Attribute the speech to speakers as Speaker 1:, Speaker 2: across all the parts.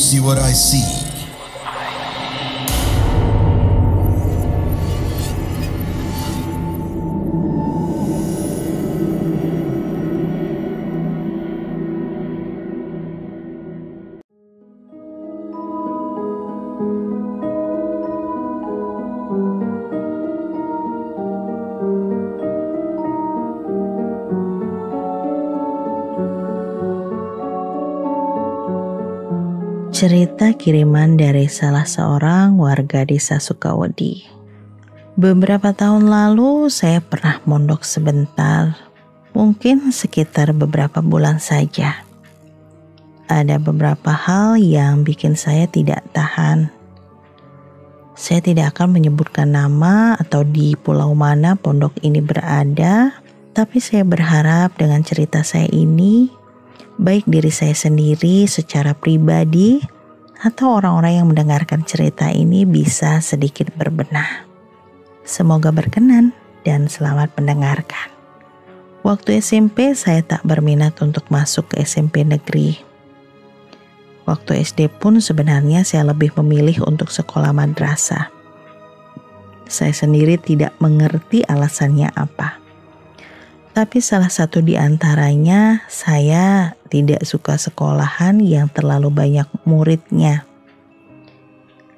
Speaker 1: see what I see?
Speaker 2: Cerita kiriman dari salah seorang warga desa Sukawedi. Beberapa tahun lalu saya pernah mondok sebentar, mungkin sekitar beberapa bulan saja. Ada beberapa hal yang bikin saya tidak tahan. Saya tidak akan menyebutkan nama atau di pulau mana pondok ini berada, tapi saya berharap dengan cerita saya ini, baik diri saya sendiri secara pribadi atau orang-orang yang mendengarkan cerita ini bisa sedikit berbenah. Semoga berkenan dan selamat mendengarkan. Waktu SMP saya tak berminat untuk masuk ke SMP negeri. Waktu SD pun sebenarnya saya lebih memilih untuk sekolah madrasah. Saya sendiri tidak mengerti alasannya apa. Tapi salah satu di antaranya, saya tidak suka sekolahan yang terlalu banyak muridnya.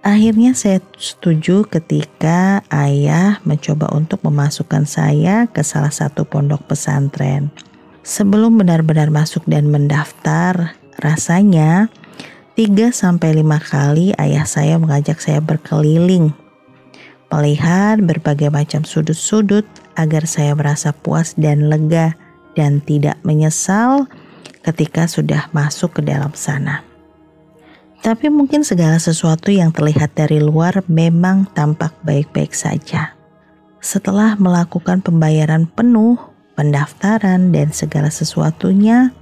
Speaker 2: Akhirnya saya setuju ketika ayah mencoba untuk memasukkan saya ke salah satu pondok pesantren. Sebelum benar-benar masuk dan mendaftar, rasanya 3-5 kali ayah saya mengajak saya berkeliling, melihat berbagai macam sudut-sudut agar saya merasa puas dan lega dan tidak menyesal ketika sudah masuk ke dalam sana. Tapi mungkin segala sesuatu yang terlihat dari luar memang tampak baik-baik saja. Setelah melakukan pembayaran penuh, pendaftaran dan segala sesuatunya,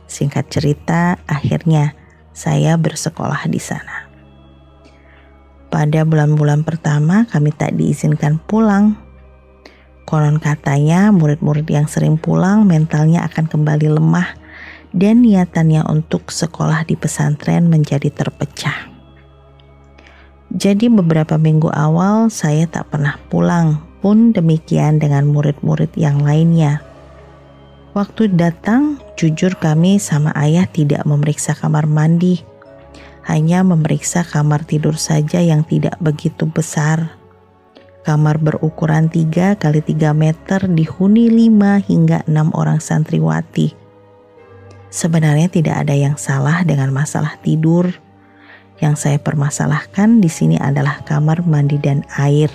Speaker 2: singkat cerita akhirnya saya bersekolah di sana. Pada bulan-bulan pertama kami tak diizinkan pulang. Konon katanya murid-murid yang sering pulang mentalnya akan kembali lemah dan niatannya untuk sekolah di pesantren menjadi terpecah. Jadi beberapa minggu awal saya tak pernah pulang, pun demikian dengan murid-murid yang lainnya. Waktu datang, jujur kami sama ayah tidak memeriksa kamar mandi, hanya memeriksa kamar tidur saja yang tidak begitu besar. Kamar berukuran 3 x 3 meter dihuni 5 hingga 6 orang santriwati. Sebenarnya tidak ada yang salah dengan masalah tidur. Yang saya permasalahkan di sini adalah kamar mandi dan air.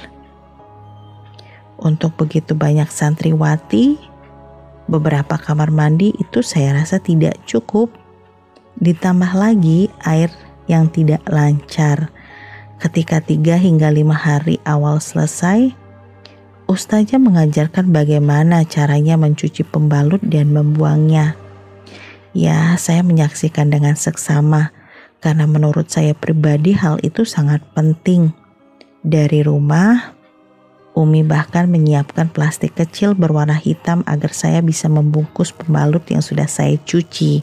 Speaker 2: Untuk begitu banyak santriwati, beberapa kamar mandi itu saya rasa tidak cukup. Ditambah lagi air yang tidak lancar. Ketika 3 hingga 5 hari awal selesai, ustazah mengajarkan bagaimana caranya mencuci pembalut dan membuangnya. Ya, saya menyaksikan dengan seksama karena menurut saya pribadi hal itu sangat penting. Dari rumah, Umi bahkan menyiapkan plastik kecil berwarna hitam agar saya bisa membungkus pembalut yang sudah saya cuci,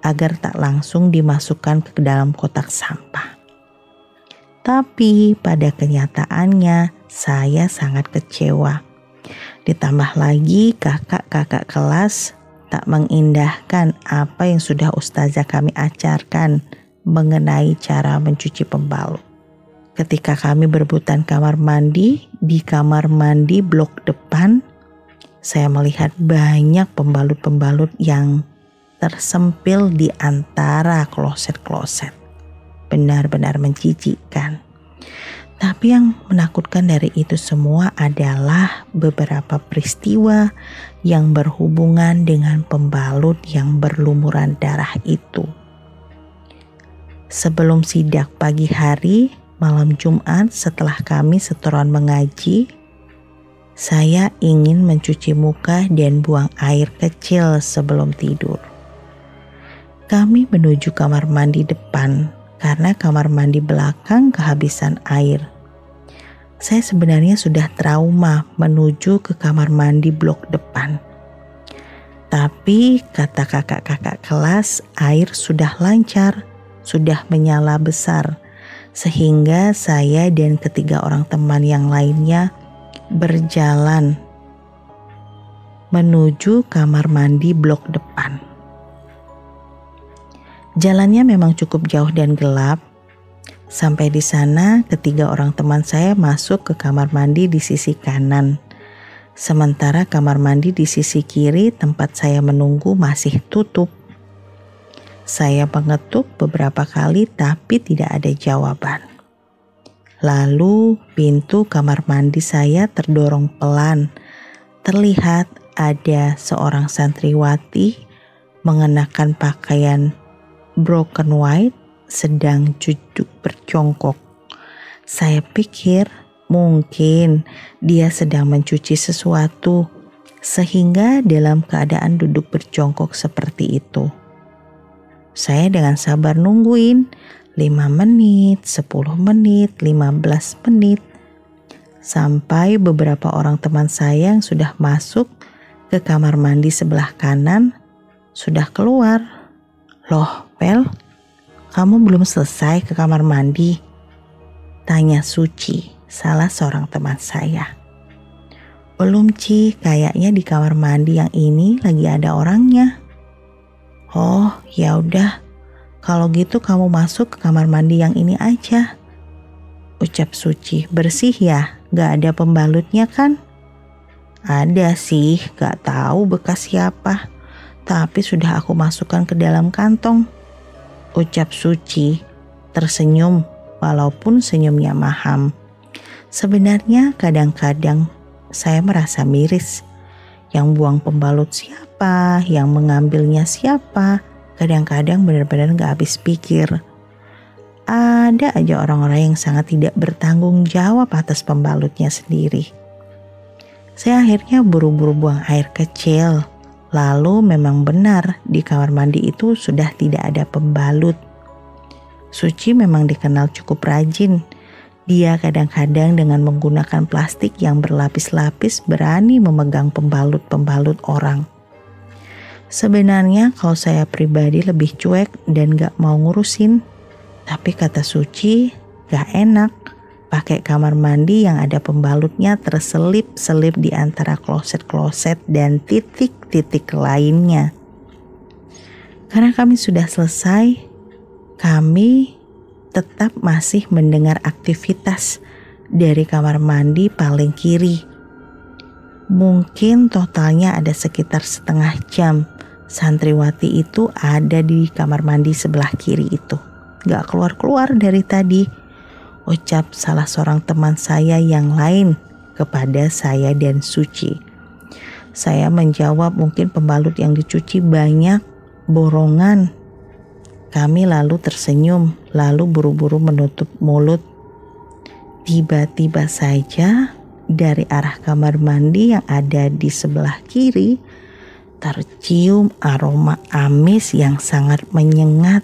Speaker 2: agar tak langsung dimasukkan ke dalam kotak sampah. Tapi pada kenyataannya saya sangat kecewa. Ditambah lagi kakak-kakak kelas tak mengindahkan apa yang sudah ustazah kami ajarkan mengenai cara mencuci pembalut. Ketika kami berebutan kamar mandi, di kamar mandi blok depan, saya melihat banyak pembalut-pembalut yang tersempil di antara kloset-kloset. Benar-benar menjijikkan. Tapi yang menakutkan dari itu semua adalah beberapa peristiwa yang berhubungan dengan pembalut yang berlumuran darah itu. Sebelum sidak pagi hari, malam Jumat setelah kami setoran mengaji, saya ingin mencuci muka dan buang air kecil sebelum tidur. Kami menuju kamar mandi depan karena kamar mandi belakang kehabisan air. Saya sebenarnya sudah trauma menuju ke kamar mandi blok depan. Tapi kata kakak-kakak kelas, air sudah lancar, sudah menyala besar, sehingga saya dan ketiga orang teman yang lainnya berjalan menuju kamar mandi blok depan. Jalannya memang cukup jauh dan gelap. Sampai di sana, ketiga orang teman saya masuk ke kamar mandi di sisi kanan. Sementara kamar mandi di sisi kiri tempat saya menunggu masih tutup. Saya mengetuk beberapa kali tapi tidak ada jawaban. Lalu pintu kamar mandi saya terdorong pelan. Terlihat ada seorang santriwati mengenakan pakaian broken white sedang duduk berjongkok. Saya pikir mungkin dia sedang mencuci sesuatu sehingga dalam keadaan duduk berjongkok seperti itu. Saya dengan sabar nungguin 5 menit, 10 menit, 15 menit. Sampai beberapa orang teman saya yang sudah masuk ke kamar mandi sebelah kanan sudah keluar. "Loh, Pel, kamu belum selesai ke kamar mandi?" tanya Suci, salah seorang teman saya. "Belum, Ci, kayaknya di kamar mandi yang ini lagi ada orangnya." "Oh, ya udah. Kalau gitu kamu masuk ke kamar mandi yang ini aja," ucap Suci. "Bersih ya? Gak ada pembalutnya kan?" "Ada sih, gak tahu bekas siapa. Tapi sudah aku masukkan ke dalam kantong," ucap Suci tersenyum walaupun senyumnya maham. Sebenarnya kadang-kadang saya merasa miris. Yang buang pembalut siapa, yang mengambilnya siapa, kadang-kadang benar-benar gak habis pikir. Ada aja orang-orang yang sangat tidak bertanggung jawab atas pembalutnya sendiri. Saya akhirnya buru-buru buang air kecil. Lalu memang benar di kamar mandi itu sudah tidak ada pembalut. Suci memang dikenal cukup rajin. Dia kadang-kadang dengan menggunakan plastik yang berlapis-lapis berani memegang pembalut-pembalut orang. Sebenarnya kalau saya pribadi lebih cuek dan gak mau ngurusin. Tapi kata Suci, gak enak pakai kamar mandi yang ada pembalutnya terselip-selip di antara kloset-kloset dan titik-titik lainnya. Karena kami sudah selesai, kami tetap masih mendengar aktivitas dari kamar mandi paling kiri. Mungkin totalnya ada sekitar setengah jam santriwati itu ada di kamar mandi sebelah kiri itu. Gak keluar-keluar dari tadi, ucap salah seorang teman saya yang lain kepada saya dan Suci. Saya menjawab mungkin pembalut yang dicuci banyak, borongan. Kami lalu tersenyum, lalu buru-buru menutup mulut. Tiba-tiba saja dari arah kamar mandi yang ada di sebelah kiri tercium aroma amis yang sangat menyengat.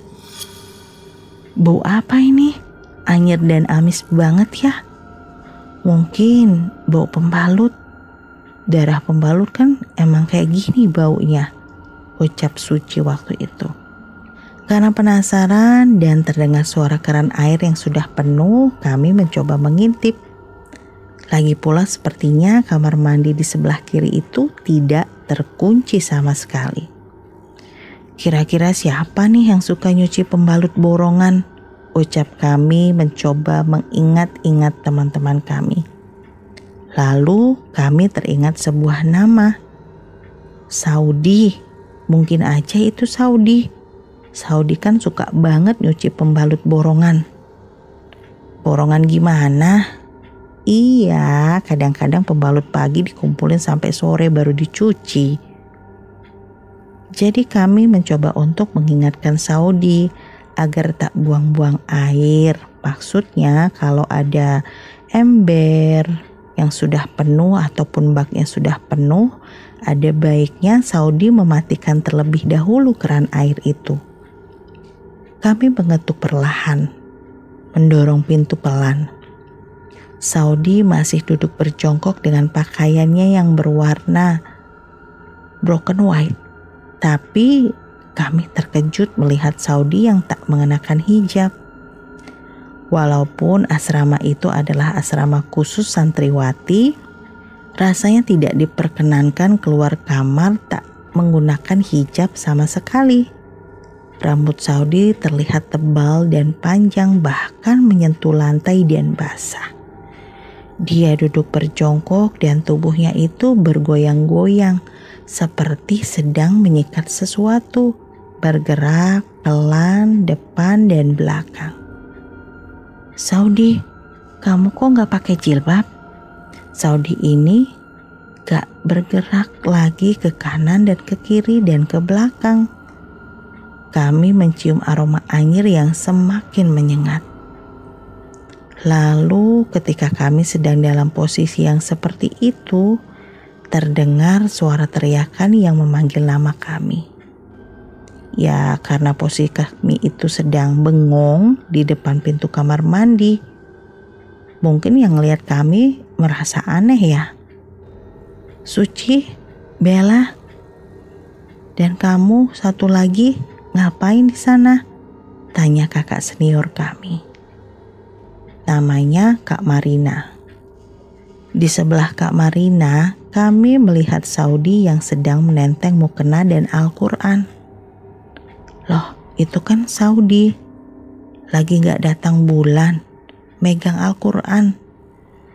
Speaker 2: Bau apa ini? Anyir dan amis banget ya. Mungkin bau pembalut. Darah pembalut kan emang kayak gini baunya, ucap Suci waktu itu. Karena penasaran dan terdengar suara keran air yang sudah penuh, kami mencoba mengintip. Lagi pula sepertinya kamar mandi di sebelah kiri itu tidak terkunci sama sekali. Kira-kira siapa nih yang suka nyuci pembalut borongan? Ucap kami mencoba mengingat-ingat teman-teman kami. Lalu kami teringat sebuah nama. Saudi. Mungkin aja itu Saudi. Saudi kan suka banget nyuci pembalut borongan. Borongan gimana? Iya, kadang-kadang pembalut pagi dikumpulin sampai sore baru dicuci. Jadi kami mencoba untuk mengingatkan Saudi agar tak buang-buang air. Maksudnya kalau ada ember yang sudah penuh ataupun baknya sudah penuh, ada baiknya Saudi mematikan terlebih dahulu keran air itu. Kami mengetuk perlahan, mendorong pintu pelan. Saudi masih duduk berjongkok dengan pakaiannya yang berwarna broken white. Tapi kami terkejut melihat Saudi yang tak mengenakan hijab. Walaupun asrama itu adalah asrama khusus santriwati, rasanya tidak diperkenankan keluar kamar tak menggunakan hijab sama sekali. Rambut Saudi terlihat tebal dan panjang, bahkan menyentuh lantai dan basah. Dia duduk berjongkok dan tubuhnya itu bergoyang-goyang seperti sedang menyikat sesuatu, bergerak pelan depan dan belakang. "Saudi, kamu kok gak pakai jilbab?" Saudi ini gak bergerak lagi ke kanan dan ke kiri dan ke belakang. Kami mencium aroma anyir yang semakin menyengat. Lalu ketika kami sedang dalam posisi yang seperti itu, terdengar suara teriakan yang memanggil nama kami. Ya, karena posisi kami itu sedang bengong di depan pintu kamar mandi. Mungkin yang lihat kami merasa aneh ya. "Suci, Bella, dan kamu satu lagi ngapain di sana?" tanya kakak senior kami. Namanya Kak Marina. Di sebelah Kak Marina, kami melihat Saudi yang sedang menenteng mukena dan Al-Quran. "Loh, itu kan Saudi. Lagi gak datang bulan, megang Al-Quran.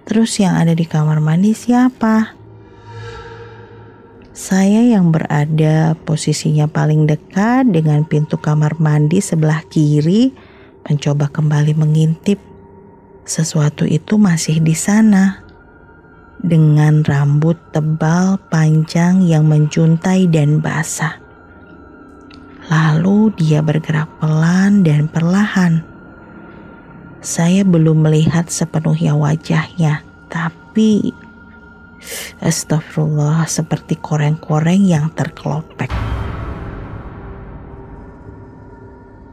Speaker 2: Terus yang ada di kamar mandi siapa?" Saya yang berada posisinya paling dekat dengan pintu kamar mandi sebelah kiri mencoba kembali mengintip. Sesuatu itu masih di sana, dengan rambut tebal panjang yang menjuntai dan basah. Lalu dia bergerak pelan dan perlahan. Saya belum melihat sepenuhnya wajahnya, tapi astagfirullah, seperti koreng-koreng yang terkelopek.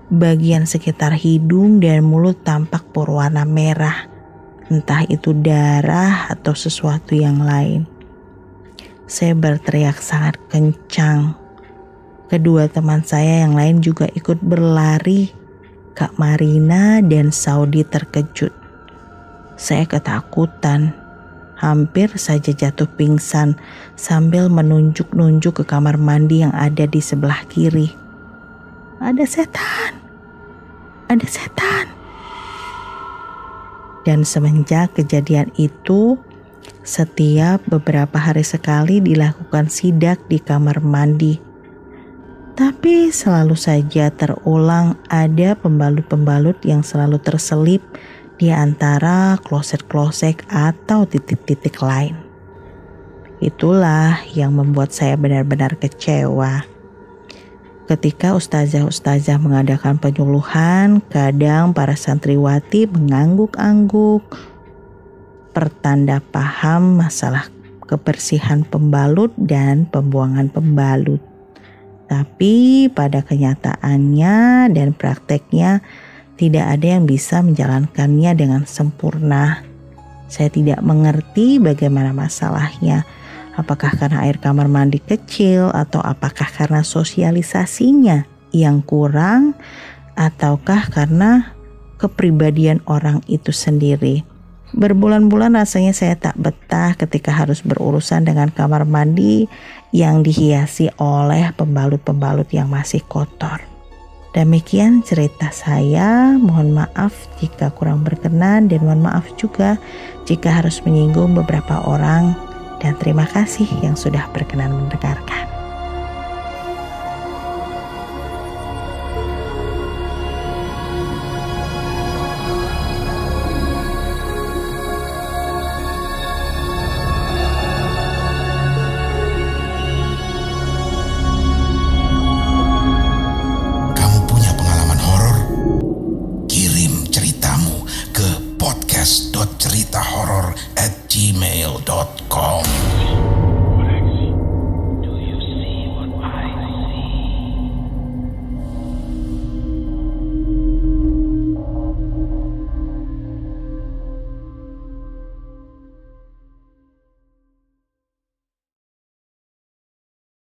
Speaker 2: Bagian sekitar hidung dan mulut tampak berwarna merah, entah itu darah atau sesuatu yang lain. Saya berteriak sangat kencang. Kedua teman saya yang lain juga ikut berlari. Kak Marina dan Saudi terkejut. Saya ketakutan, hampir saja jatuh pingsan sambil menunjuk-nunjuk ke kamar mandi yang ada di sebelah kiri. "Ada setan! Ada setan!" Dan semenjak kejadian itu, setiap beberapa hari sekali dilakukan sidak di kamar mandi. Tapi selalu saja terulang, ada pembalut-pembalut yang selalu terselip di antara kloset-kloset atau titik-titik lain. Itulah yang membuat saya benar-benar kecewa. Ketika ustazah-ustazah mengadakan penyuluhan, kadang para santriwati mengangguk-angguk, pertanda paham masalah kebersihan pembalut dan pembuangan pembalut. Tapi pada kenyataannya dan prakteknya tidak ada yang bisa menjalankannya dengan sempurna. Saya tidak mengerti bagaimana masalahnya. Apakah karena air kamar mandi kecil atau apakah karena sosialisasinya yang kurang ataukah karena kepribadian orang itu sendiri. Berbulan-bulan rasanya saya tak betah ketika harus berurusan dengan kamar mandi yang dihiasi oleh pembalut-pembalut yang masih kotor. Demikian cerita saya, mohon maaf jika kurang berkenan dan mohon maaf juga jika harus menyinggung beberapa orang, dan terima kasih yang sudah berkenan mendengarkan.